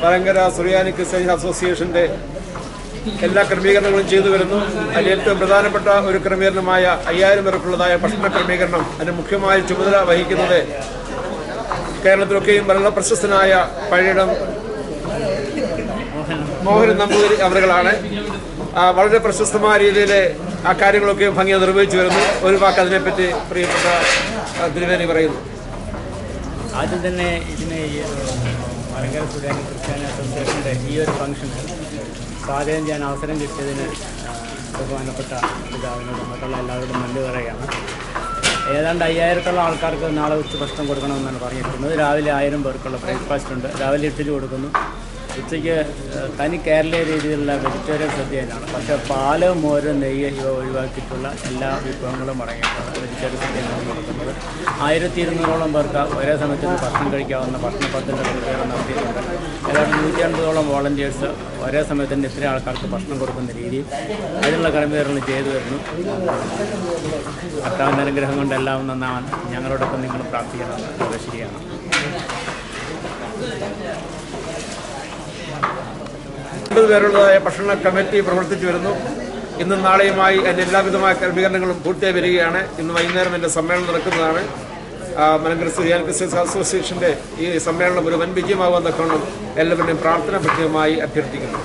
മലങ്കര സുറിയാനി Christian അസോസിയേഷൻ്റെ എല്ലാ ക്രമീകരണങ്ങളും ചെയ്തു വരുന്നു. അതിൽ ഏറ്റവും പ്രധാനപ്പെട്ട ഒരു ക്രമീകരണമായ 5000 പേർക്കുള്ളതായ ഭക്ഷണ ക്രമീകരണം അതിന് മുഖ്യമായ ചുമതല വഹിക്കുന്നത് കേരളത്തിലൊക്കെയും വളരെ പ്രശസ്തനായ പഴയിടം മോഹൻ നമ്പൂതിരി അവരുകളാണ്. വളരെ പ്രശസ്തമായ രീതിയിൽ ആ കാര്യങ്ങളൊക്കെ ഭംഗിയായി നിർവഹിച്ചു വരുന്നു. ഒരു വാക്ക് അതിനെപ്പറ്റി പ്രിയപ്പെട്ട തിരുവേനി പറയുന്നു. ആദ്യം തന്നെ ഇതിന് മലങ്കര സുറിയാനി ക്രിസ്ത്യൻ അസോസിയേഷൻ്റെ ഈ ഒരു ഫംഗ്ഷന് സ്വാഗതം ചെയ്യാൻ അവസരം കിട്ടിയതിന് ബഹുമാനപ്പെട്ട പിതാവിനോട് മറ്റുള്ള എല്ലാവരോടും നന്ദി പറയുകയാണ്. ഏതാണ്ട് 5000-ഓളം ആൾക്കാർക്ക് നാളെ ഉച്ച ഭക്ഷണം കൊടുക്കണമെന്നാണ് പറഞ്ഞിരിക്കുന്നത്. രാവിലെ 1000 പേർക്കുള്ള ബ്രേക്ക്ഫാസ്റ്റ് ഉണ്ട്. രാവിലെ ഇഡ്ഡലി കൊടുക്കുന്നു. ഉച്ചയ്ക്ക് തനി കേരളീയ രീതിയിലുള്ള വെജിറ്റേറിയൻ സദ്യയാണ്. പക്ഷേ പാല്, മോര്, നെയ്യ് ഇവ ഒഴിവാക്കിയിട്ടുള്ള എല്ലാ വിഭവങ്ങളും അടങ്ങിയിട്ടാണ് വെജിറ്റേറിയൻ സദ്യയാണ് കൊടുക്കുന്നത്. 1200-ഓളം പേർക്ക് ഒരേ സമയത്ത് ഭക്ഷണം കഴിക്കാവുന്ന ഭക്ഷണ പദ്ധതിയുടെ ക്രമീകരണം നടത്തിയിട്ടുണ്ട്. ഏതാണ്ട് 150-ഓളം വോളണ്ടിയേഴ്സ് ഒരേ സമയത്ത് തന്നെ ഇത്രയും ആൾക്കാർക്ക് ഭക്ഷണം കൊടുക്കുന്ന രീതിയിൽ അതിനുള്ള ക്രമീകരണം ചെയ്തു വരുന്നു. കർത്താവിൻ്റെ അനുഗ്രഹം കൊണ്ട് എല്ലാം നന്നാവാൻ ഞങ്ങളോടൊപ്പം നിങ്ങൾ പ്രാർത്ഥിക്കണമെന്ന് അപേക്ഷിക്കുകയാണ്. 50 പേരുള്ളതായ ഭക്ഷണ കമ്മിറ്റി പ്രവർത്തിച്ചു വരുന്നു. ഇന്നും നാളെയുമായി അതിൻ്റെ എല്ലാവിധമായ ക്രമീകരണങ്ങളും പൂർത്തിയായി വരികയാണ്. ഇന്ന് വൈകുന്നേരം എൻ്റെ സമ്മേളനം നടക്കുന്നതാണ്. മലങ്കര സുറിയാനി ക്രിസ്ത്യൻ അസോസിയേഷൻ്റെ ഈ സമ്മേളനം ഒരു വൻ വിജയമാകുമെന്നൊക്കെ എല്ലാവരുടെയും പ്രാർത്ഥന പ്രത്യേകമായി അഭ്യർത്ഥിക്കുന്നു.